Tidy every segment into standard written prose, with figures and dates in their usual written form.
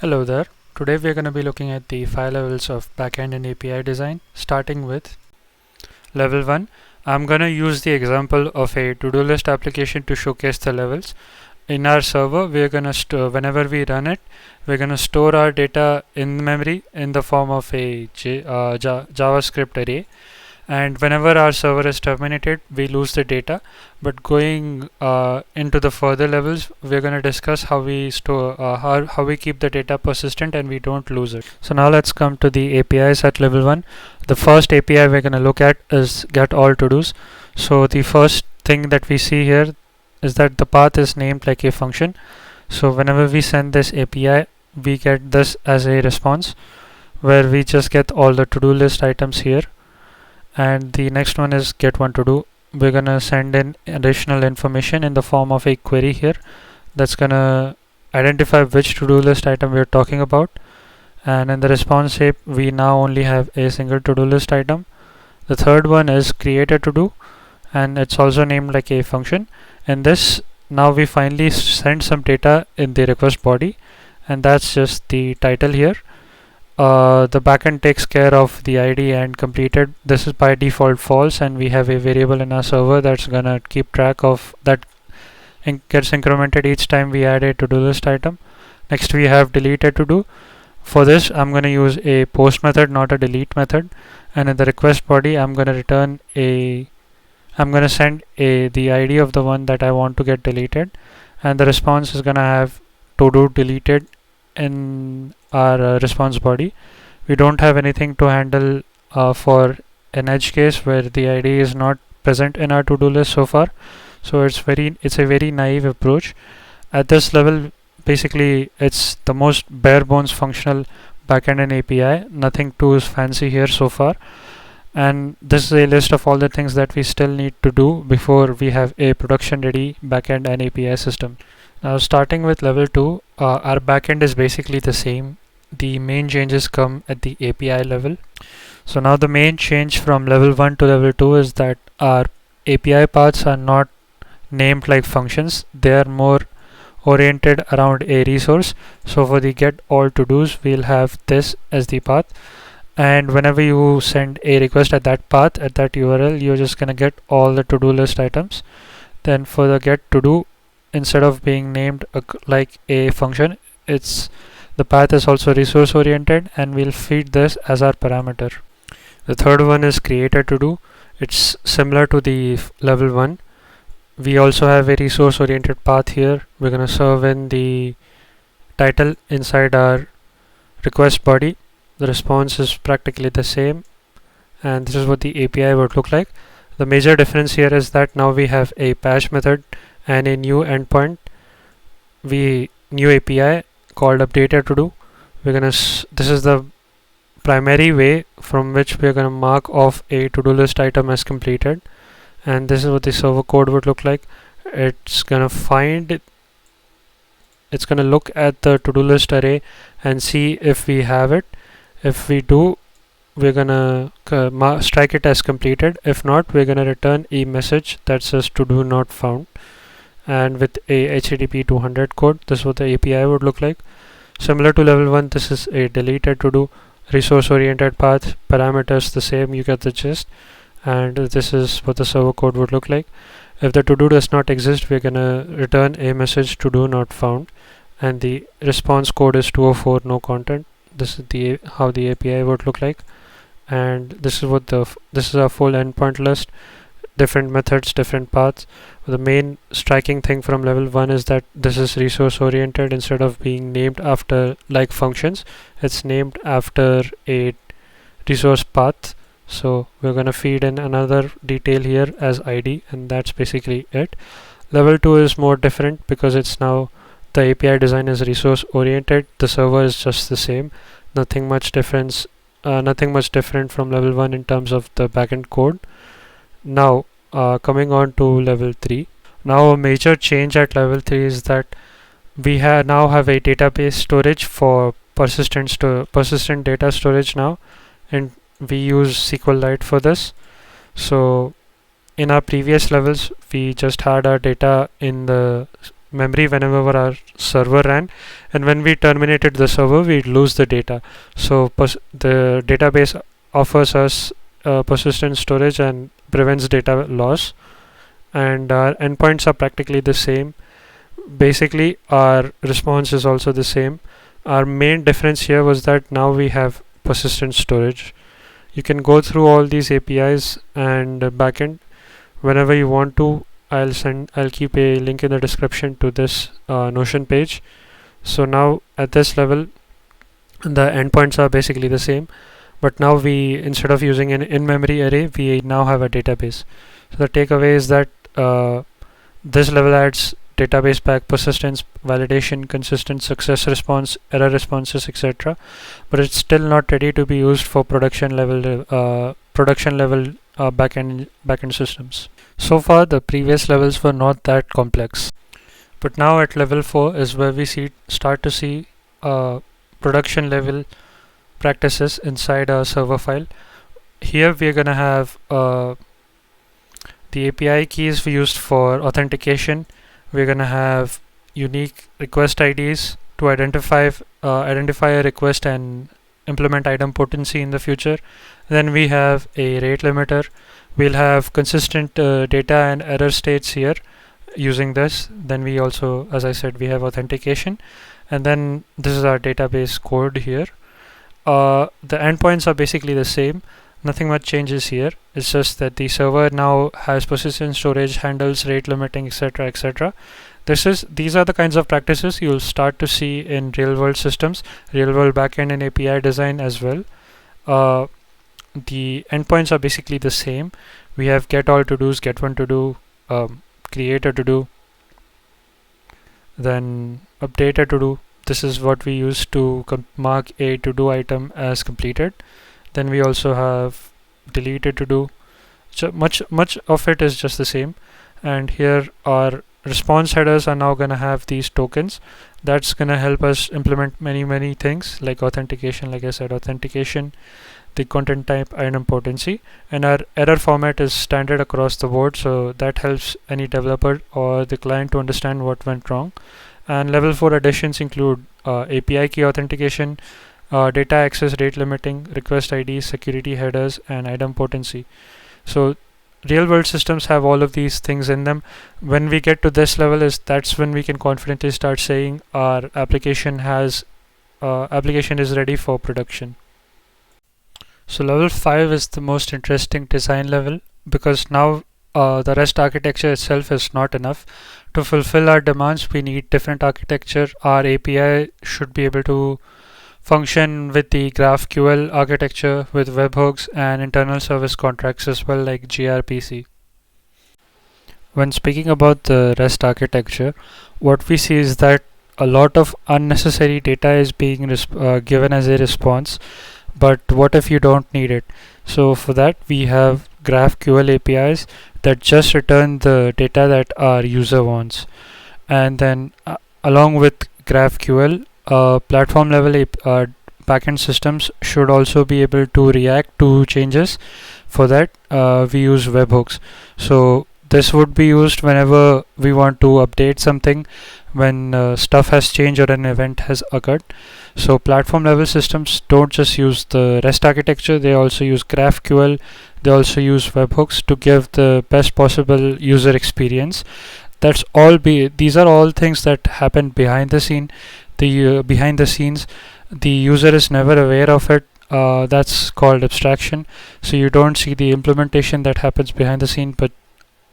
Hello there. Today we are going to be looking at the 5 levels of backend and API design, starting with level 1. I'm going to use the example of a to-do list application to showcase the levels. In our server, we're going to store, whenever we run it, we're going to store our data in memory in the form of a JavaScript array, and whenever our server is terminated, we lose the data. But going into the further levels, we're going to discuss how we store how we keep the data persistent and we don't lose it. So now let's come to the APIs at level 1. The first API we're going to look at is get all to dos. So the first thing that we see here is that the path is named like a function. So whenever we send this API, we get this as a response where we just get all the to-do list items here. And the next one is get one to do. We're gonna send in additional information in the form of a query here that's gonna identify which to-do list item we're talking about. And in the response shape, we now only have a single to-do list item. The third one is create a to-do, and it's also named like a function. In this, now we finally send some data in the request body, and that's just the title here. The backend takes care of the ID and completed. This is by default false, and we have a variable in our server that's gonna keep track of that. Gets incremented each time we add a to-do list item. Next we have deleted to do. For this I'm gonna use a post method, not a delete method, and in the request body I'm gonna send the ID of the one that I want to get deleted, and the response is gonna have to do deleted in our response body. We don't have anything to handle for an edge case where the ID is not present in our to-do list so far. So it's a very naive approach. At this level, basically it's the most bare bones functional backend and API. Nothing too fancy here so far. And this is a list of all the things that we still need to do before we have a production ready backend and API system. Now starting with level 2, our backend is basically the same. The main changes come at the API level. So now the main change from level 1 to level 2 is that our API paths are not named like functions. They are more oriented around a resource. So for the get all to dos, we'll have this as the path. And whenever you send a request at that path, at that URL, you're just gonna get all the to-do list items. Then for the get to do, instead of being named like a function, the path is also resource oriented, and we'll feed this as our parameter. The third one is create a to do. It's similar to the level 1. We also have a resource oriented path here. We're gonna serve in the title inside our request body. The response is practically the same, and this is what the API would look like. The major difference here is that now we have a patch method and a new endpoint. New API called updated to do. This is the primary way from which we're gonna mark off a to-do list item as completed, and this is what the server code would look like. It's gonna look at the to-do list array and see if we have it. If we do, we're gonna strike it as completed. If not, we're gonna return a message that says to do not found, and with a HTTP 200 code. This is what the API would look like. Similar to level 1, this is a deleted to do, resource oriented path, parameters the same, you get the gist. And this is what the server code would look like. If the to do does not exist, we're gonna return a message to do not found, and the response code is 204 no content. This is how the API would look like, and this is our full endpoint list. Different methods, different paths. The main striking thing from level 1 is that this is resource oriented. Instead of being named after like functions, it's named after a resource path. So we're gonna feed in another detail here as ID, and that's basically it. Level 2 is more different because it's now the API design is resource oriented. The server is just the same. Nothing much different from level 1 in terms of the backend code. Now coming on to level 3. Now a major change at level 3 is that we now have a database storage for persistent data storage now, and we use SQLite for this. So in our previous levels, we just had our data in the memory whenever our server ran, and when we terminated the server we'd lose the data. So the database offers us persistent storage and prevents data loss, and our endpoints are practically the same. Basically our response is also the same. Our main difference here was that now we have persistent storage. You can go through all these APIs and backend whenever you want to. I'll keep a link in the description to this Notion page. So now at this level the endpoints are basically the same, but now we, instead of using an in-memory array, we now have a database. So the takeaway is that this level adds database pack, persistence, validation, consistent success response, error responses, etc. But it's still not ready to be used for production level backend systems. So far, the previous levels were not that complex, but now at level 4 is where we start to see production level practices inside a server file. Here we are gonna have the API keys we used for authentication. We're gonna have unique request IDs to identify a request and implement idempotency in the future. Then we have a rate limiter. We'll have consistent data and error states here using this. Then we also, as I said, we have authentication, and then this is our database code here. The endpoints are basically the same. Nothing much changes here. It's just that the server now has persistent storage, handles rate limiting, etc., etc. These are the kinds of practices you'll start to see in real-world systems, real-world backend and API design as well. The endpoints are basically the same. We have get all to dos, get one to do, create a to do, then update a to do. This is what we use to mark a to do item as completed. Then we also have delete a to do. So much of it is just the same. And here our response headers are now gonna have these tokens. That's gonna help us implement many things like authentication. Like I said, authentication, the content type, idempotency, and our error format is standard across the board, so that helps any developer or the client to understand what went wrong. And level 4 additions include API key authentication, data access rate limiting, request IDs, security headers, and idempotency. So real world systems have all of these things in them. When we get to this level, that's when we can confidently start saying our application is ready for production. So level 5 is the most interesting design level, because now the REST architecture itself is not enough. To fulfill our demands, we need different architecture. Our API should be able to function with the GraphQL architecture, with webhooks and internal service contracts as well, like gRPC. When speaking about the REST architecture, what we see is that a lot of unnecessary data is being given as a response. But what if you don't need it? So for that we have GraphQL APIs that just return the data that our user wants, and then along with GraphQL, platform level backend systems should also be able to react to changes. For that we use webhooks. So this would be used whenever we want to update something, when stuff has changed or an event has occurred. So platform level systems don't just use the REST architecture, they also use GraphQL, they also use webhooks to give the best possible user experience. These are all things that happen behind the scenes. The user is never aware of it. That's called abstraction. So you don't see the implementation that happens behind the scene, but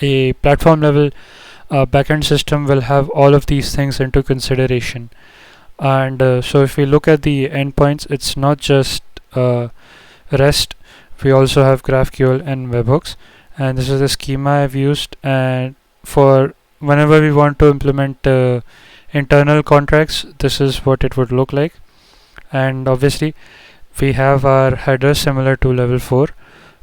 a platform level backend system will have all of these things into consideration. And so if we look at the endpoints, it's not just REST, we also have GraphQL and webhooks, and this is the schema I've used. And for whenever we want to implement internal contracts, this is what it would look like. And obviously we have our headers similar to level 4.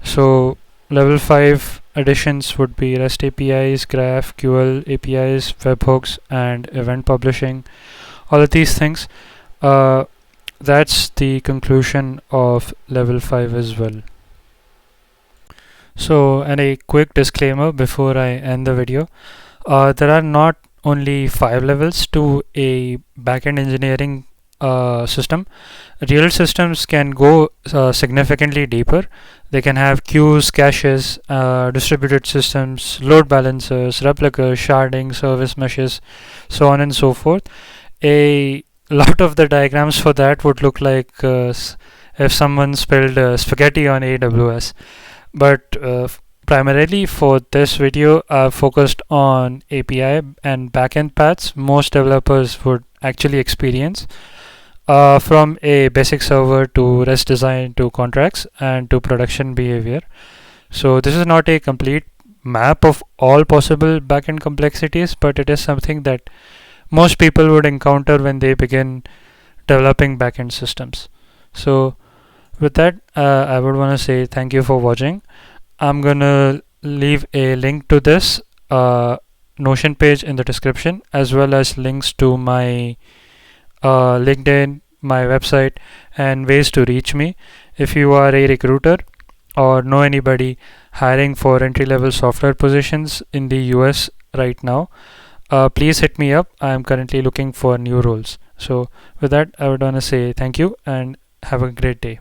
So level 5 additions would be REST APIs, GraphQL APIs, webhooks, and event publishing. All of these things. That's the conclusion of level 5 as well. So, and a quick disclaimer before I end the video. There are not only 5 levels to a backend engineering system. Real systems can go significantly deeper. They can have queues, caches, distributed systems, load balancers, replicas, sharding, service meshes, so on and so forth. A lot of the diagrams for that would look like if someone spilled spaghetti on AWS. But primarily for this video, I've focused on API and backend paths most developers would actually experience, from a basic server to REST design to contracts and to production behavior. So this is not a complete map of all possible backend complexities, but it is something that most people would encounter when they begin developing backend systems. So with that, I would want to say thank you for watching. I'm gonna leave a link to this Notion page in the description, as well as links to my LinkedIn, my website, and ways to reach me. If you are a recruiter or know anybody hiring for entry-level software positions in the US right now, please hit me up. I am currently looking for new roles. So with that, I would want to say thank you and have a great day.